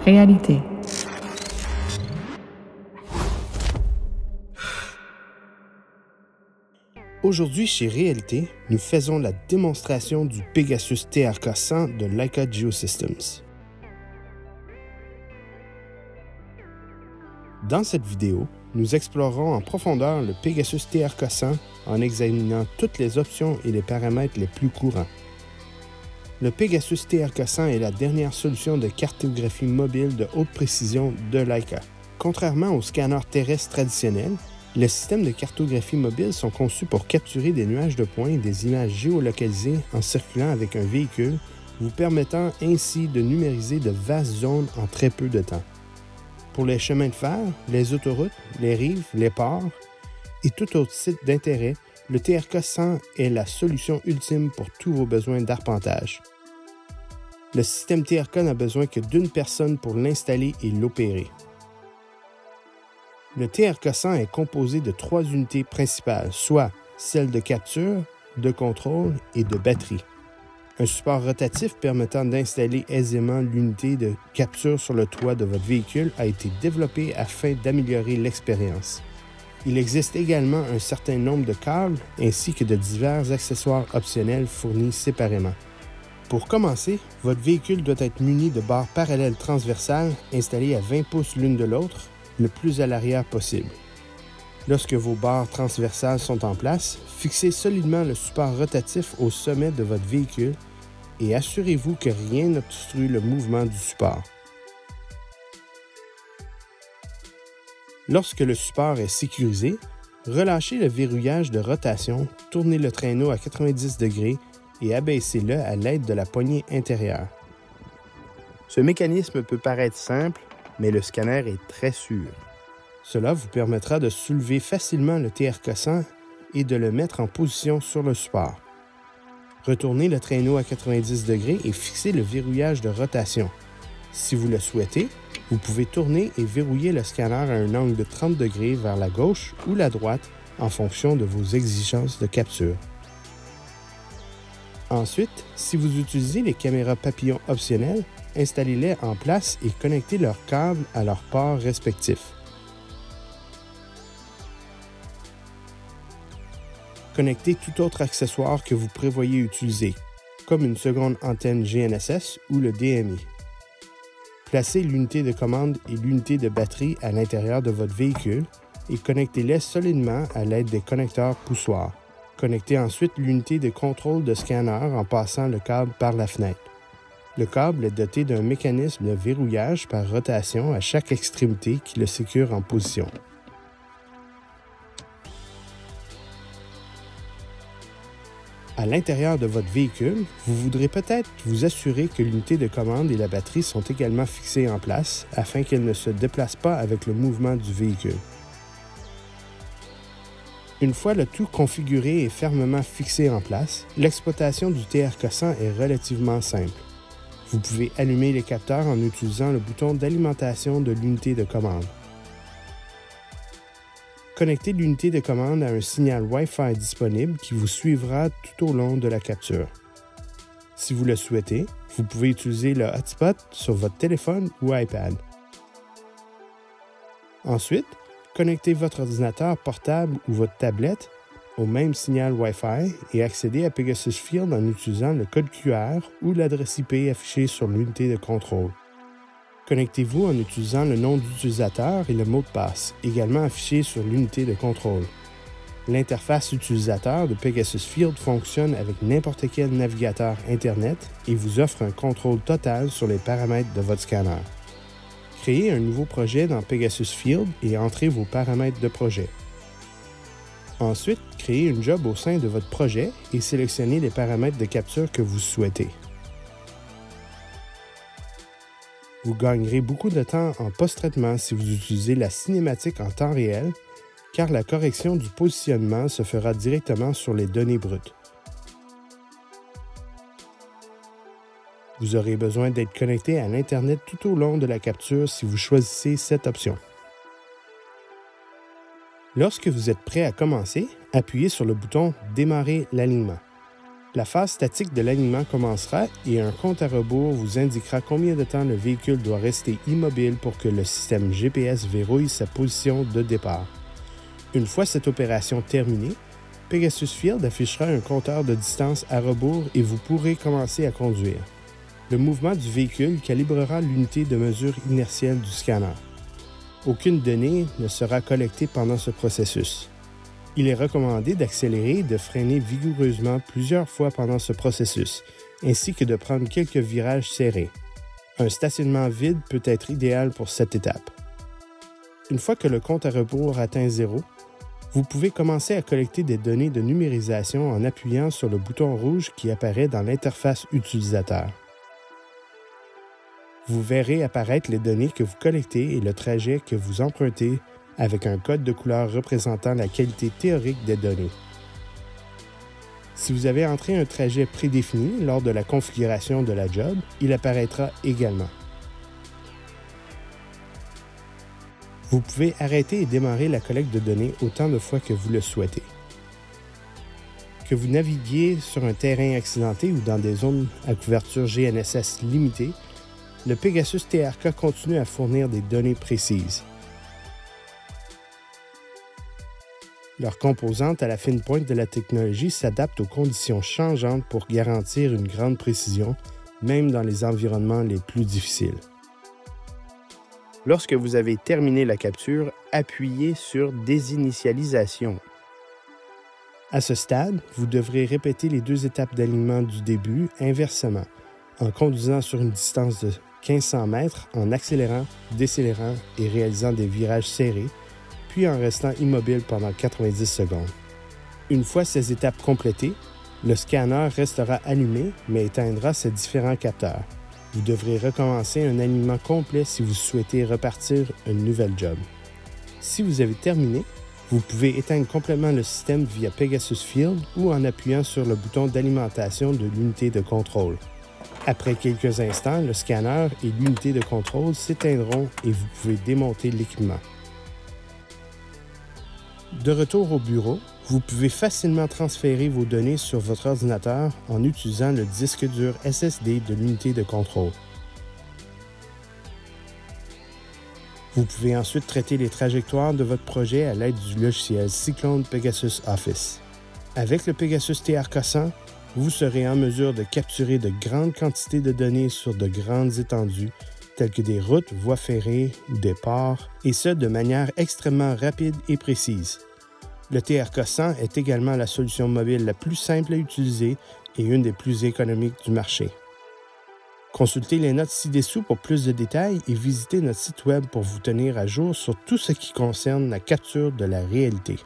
Réalité. Aujourd'hui, chez Réalité, nous faisons la démonstration du Pegasus TRK-100 de Leica Geosystems. Dans cette vidéo, nous explorerons en profondeur le Pegasus TRK-100 en examinant toutes les options et les paramètres les plus courants. Le Pegasus TRK-100 est la dernière solution de cartographie mobile de haute précision de Leica. Contrairement aux scanners terrestres traditionnels, les systèmes de cartographie mobile sont conçus pour capturer des nuages de points et des images géolocalisées en circulant avec un véhicule, vous permettant ainsi de numériser de vastes zones en très peu de temps. Pour les chemins de fer, les autoroutes, les rives, les ports et tout autre site d'intérêt, le TRK-100 est la solution ultime pour tous vos besoins d'arpentage. Le système TRK n'a besoin que d'une personne pour l'installer et l'opérer. Le TRK-100 est composé de 3 unités principales, soit celle de capture, de contrôle et de batterie. Un support rotatif permettant d'installer aisément l'unité de capture sur le toit de votre véhicule a été développé afin d'améliorer l'expérience. Il existe également un certain nombre de câbles ainsi que de divers accessoires optionnels fournis séparément. Pour commencer, votre véhicule doit être muni de barres parallèles transversales installées à 20 pouces l'une de l'autre, le plus à l'arrière possible. Lorsque vos barres transversales sont en place, fixez solidement le support rotatif au sommet de votre véhicule et assurez-vous que rien n'obstrue le mouvement du support. Lorsque le support est sécurisé, relâchez le verrouillage de rotation, tournez le traîneau à 90 degrés et abaissez-le à l'aide de la poignée intérieure. Ce mécanisme peut paraître simple, mais le scanner est très sûr. Cela vous permettra de soulever facilement le TRK-100 et de le mettre en position sur le support. Retournez le traîneau à 90 degrés et fixez le verrouillage de rotation. Si vous le souhaitez, vous pouvez tourner et verrouiller le scanner à un angle de 30 degrés vers la gauche ou la droite en fonction de vos exigences de capture. Ensuite, si vous utilisez les caméras papillons optionnelles, installez-les en place et connectez leurs câbles à leurs ports respectifs. Connectez tout autre accessoire que vous prévoyez utiliser, comme une seconde antenne GNSS ou le DMI. Placez l'unité de commande et l'unité de batterie à l'intérieur de votre véhicule et connectez-les solidement à l'aide des connecteurs poussoirs. Connectez ensuite l'unité de contrôle de scanner en passant le câble par la fenêtre. Le câble est doté d'un mécanisme de verrouillage par rotation à chaque extrémité qui le sécure en position. À l'intérieur de votre véhicule, vous voudrez peut-être vous assurer que l'unité de commande et la batterie sont également fixées en place afin qu'elles ne se déplacent pas avec le mouvement du véhicule. Une fois le tout configuré et fermement fixé en place, l'exploitation du TRK-100 est relativement simple. Vous pouvez allumer les capteurs en utilisant le bouton d'alimentation de l'unité de commande. Connectez l'unité de commande à un signal Wi-Fi disponible qui vous suivra tout au long de la capture. Si vous le souhaitez, vous pouvez utiliser le hotspot sur votre téléphone ou iPad. Ensuite, connectez votre ordinateur portable ou votre tablette au même signal Wi-Fi et accédez à Pegasus Field en utilisant le code QR ou l'adresse IP affichée sur l'unité de contrôle. Connectez-vous en utilisant le nom d'utilisateur et le mot de passe, également affiché sur l'unité de contrôle. L'interface utilisateur de Pegasus Field fonctionne avec n'importe quel navigateur Internet et vous offre un contrôle total sur les paramètres de votre scanner. Créez un nouveau projet dans Pegasus Field et entrez vos paramètres de projet. Ensuite, créez une job au sein de votre projet et sélectionnez les paramètres de capture que vous souhaitez. Vous gagnerez beaucoup de temps en post-traitement si vous utilisez la cinématique en temps réel, car la correction du positionnement se fera directement sur les données brutes. Vous aurez besoin d'être connecté à l'Internet tout au long de la capture si vous choisissez cette option. Lorsque vous êtes prêt à commencer, appuyez sur le bouton « Démarrer l'alignement ». La phase statique de l'alignement commencera et un compte à rebours vous indiquera combien de temps le véhicule doit rester immobile pour que le système GPS verrouille sa position de départ. Une fois cette opération terminée, Pegasus Field affichera un compteur de distance à rebours et vous pourrez commencer à conduire. Le mouvement du véhicule calibrera l'unité de mesure inertielle du scanner. Aucune donnée ne sera collectée pendant ce processus. Il est recommandé d'accélérer et de freiner vigoureusement plusieurs fois pendant ce processus, ainsi que de prendre quelques virages serrés. Un stationnement vide peut être idéal pour cette étape. Une fois que le compte à rebours atteint 0, vous pouvez commencer à collecter des données de numérisation en appuyant sur le bouton rouge qui apparaît dans l'interface utilisateur. Vous verrez apparaître les données que vous collectez et le trajet que vous empruntez avec un code de couleur représentant la qualité théorique des données. Si vous avez entré un trajet prédéfini lors de la configuration de la job, il apparaîtra également. Vous pouvez arrêter et démarrer la collecte de données autant de fois que vous le souhaitez. Que vous naviguiez sur un terrain accidenté ou dans des zones à couverture GNSS limitée, le Pegasus TRK continue à fournir des données précises. Leurs composantes à la fine pointe de la technologie s'adaptent aux conditions changeantes pour garantir une grande précision, même dans les environnements les plus difficiles. Lorsque vous avez terminé la capture, appuyez sur « Désinitialisation ». À ce stade, vous devrez répéter les 2 étapes d'alignement du début inversement, en conduisant sur une distance de 1500 mètres, en accélérant, décélérant et réalisant des virages serrés, puis en restant immobile pendant 90 secondes. Une fois ces étapes complétées, le scanner restera allumé mais éteindra ses différents capteurs. Vous devrez recommencer un alignement complet si vous souhaitez repartir une nouvelle job. Si vous avez terminé, vous pouvez éteindre complètement le système via Pegasus Field ou en appuyant sur le bouton d'alimentation de l'unité de contrôle. Après quelques instants, le scanner et l'unité de contrôle s'éteindront et vous pouvez démonter l'équipement. De retour au bureau, vous pouvez facilement transférer vos données sur votre ordinateur en utilisant le disque dur SSD de l'unité de contrôle. Vous pouvez ensuite traiter les trajectoires de votre projet à l'aide du logiciel Cyclone Pegasus Office. Avec le Pegasus TRK100, vous serez en mesure de capturer de grandes quantités de données sur de grandes étendues, telles que des routes, voies ferrées, des ports, et ce de manière extrêmement rapide et précise. Le TRK100 est également la solution mobile la plus simple à utiliser et une des plus économiques du marché. Consultez les notes ci-dessous pour plus de détails et visitez notre site web pour vous tenir à jour sur tout ce qui concerne la capture de la réalité.